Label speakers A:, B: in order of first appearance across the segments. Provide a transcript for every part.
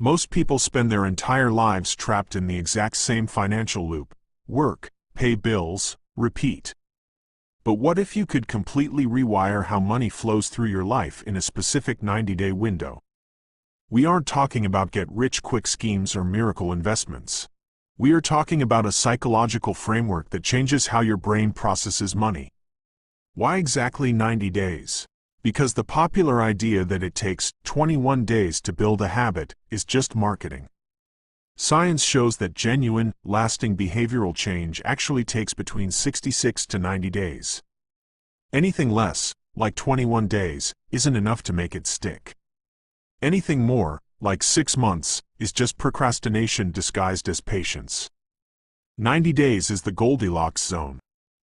A: Most people spend their entire lives trapped in the exact same financial loop: work, pay bills, repeat. But what if you could completely rewire how money flows through your life in a specific 90-day window? We aren't talking about get-rich-quick schemes or miracle investments. We are talking about a psychological framework that changes how your brain processes money. Why exactly 90 days? Because the popular idea that it takes 21 days to build a habit is just marketing. Science shows that genuine, lasting behavioral change actually takes between 66 to 90 days. Anything less, like 21 days, isn't enough to make it stick. Anything more, like 6 months, is just procrastination disguised as patience. 90 days is the Goldilocks zone.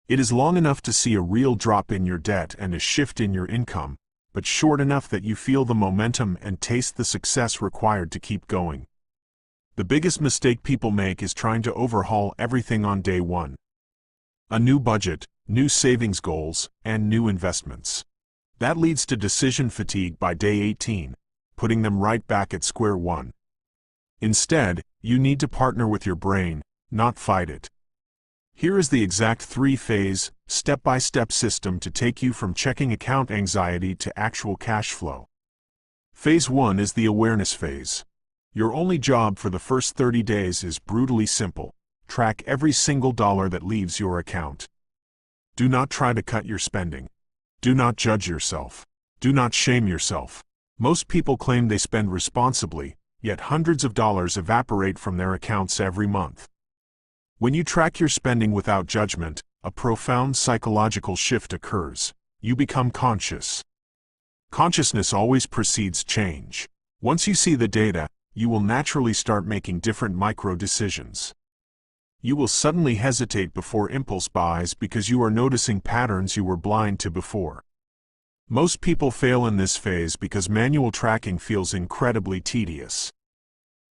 A: It is long enough to see a real drop in your debt and a shift in your income, but short enough that you feel the momentum and taste the success required to keep going. The biggest mistake people make is trying to overhaul everything on day one. A new budget, new savings goals, and new investments. That leads to decision fatigue by day 18, putting them right back at square one. Instead, you need to partner with your brain, not fight it. Here is the exact 3-phase, step-by-step system to take you from checking account anxiety to actual cash flow. Phase 1 is the awareness phase. Your only job for the first 30 days is brutally simple: track every single dollar that leaves your account. Do not try to cut your spending. Do not judge yourself. Do not shame yourself. Most people claim they spend responsibly, yet hundreds of dollars evaporate from their accounts every month. When you track your spending without judgment, a profound psychological shift occurs. You become conscious. Consciousness always precedes change. Once you see the data, you will naturally start making different micro-decisions. You will suddenly hesitate before impulse buys because you are noticing patterns you were blind to before. Most people fail in this phase because manual tracking feels incredibly tedious.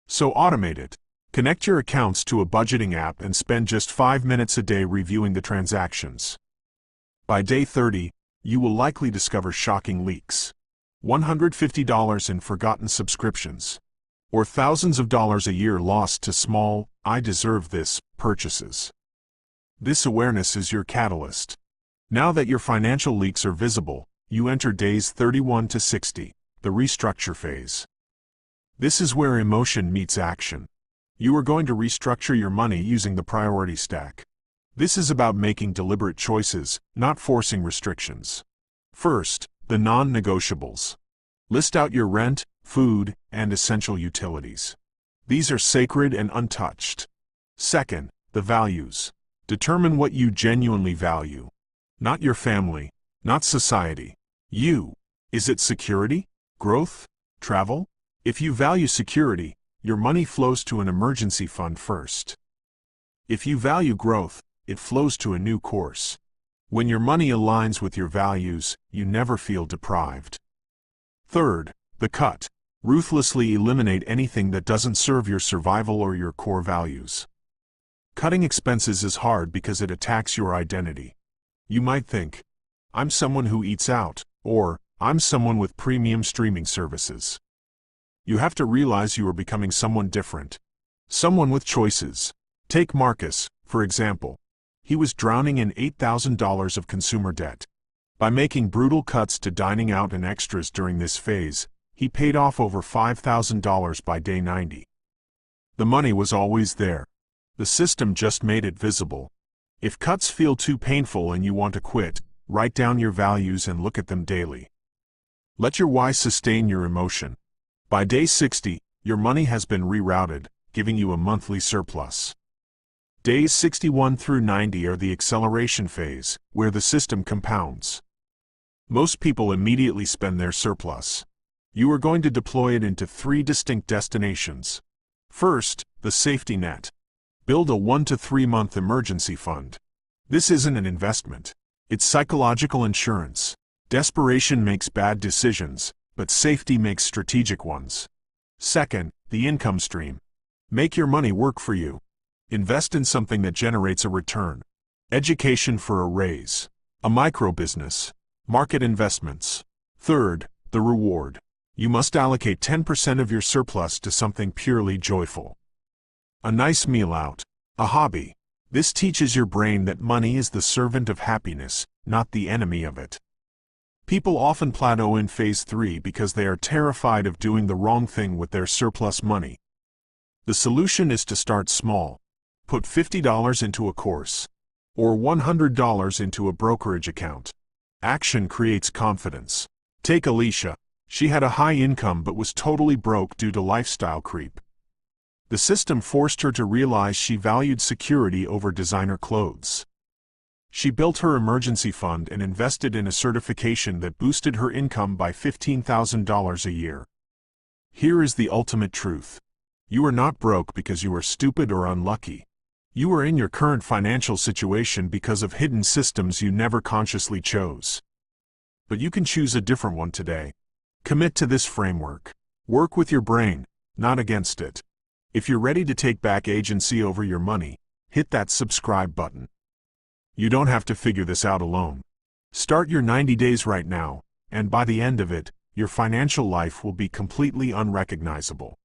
A: So automate it. Connect your accounts to a budgeting app and spend just 5 minutes a day reviewing the transactions. By day 30, you will likely discover shocking leaks. $150 in forgotten subscriptions. Or thousands of dollars a year lost to small, "I deserve this" purchases. This awareness is your catalyst. Now that your financial leaks are visible, you enter days 31 to 60, the restructure phase. This is where emotion meets action. You are going to restructure your money using the priority stack. This is about making deliberate choices, not forcing restrictions. First, the non-negotiables. List out your rent, food, and essential utilities. These are sacred and untouched. Second, the values. Determine what you genuinely value. Not your family, not society. You. Is it security? Growth? Travel? If you value security, your money flows to an emergency fund first. If you value growth, it flows to a new course. When your money aligns with your values, you never feel deprived. Third, the cut. Ruthlessly eliminate anything that doesn't serve your survival or your core values. Cutting expenses is hard because it attacks your identity. You might think, "I'm someone who eats out," or "I'm someone with premium streaming services." You have to realize you are becoming someone different. Someone with choices. Take Marcus, for example. He was drowning in $8,000 of consumer debt. By making brutal cuts to dining out and extras during this phase, he paid off over $5,000 by day 90. The money was always there. The system just made it visible. If cuts feel too painful and you want to quit, write down your values and look at them daily. Let your why sustain your emotion. By day 60, your money has been rerouted, giving you a monthly surplus. Days 61 through 90 are the acceleration phase, where the system compounds. Most people immediately spend their surplus. You are going to deploy it into 3 distinct destinations. First, the safety net. Build a 1 to 3 month emergency fund. This isn't an investment. It's psychological insurance. Desperation makes bad decisions, but safety makes strategic ones. Second, the income stream. Make your money work for you. Invest in something that generates a return. Education for a raise. A micro business. Market investments. Third, the reward. You must allocate 10% of your surplus to something purely joyful. A nice meal out. A hobby. This teaches your brain that money is the servant of happiness, not the enemy of it. People often plateau in phase 3 because they are terrified of doing the wrong thing with their surplus money. The solution is to start small. Put $50 into a course, or $100 into a brokerage account. Action creates confidence. Take Alicia. She had a high income but was totally broke due to lifestyle creep. The system forced her to realize she valued security over designer clothes. She built her emergency fund and invested in a certification that boosted her income by $15,000 a year. Here is the ultimate truth. You are not broke because you are stupid or unlucky. You are in your current financial situation because of hidden systems you never consciously chose. But you can choose a different one today. Commit to this framework. Work with your brain, not against it. If you're ready to take back agency over your money, hit that subscribe button. You don't have to figure this out alone. Start your 90 days right now, and by the end of it, your financial life will be completely unrecognizable.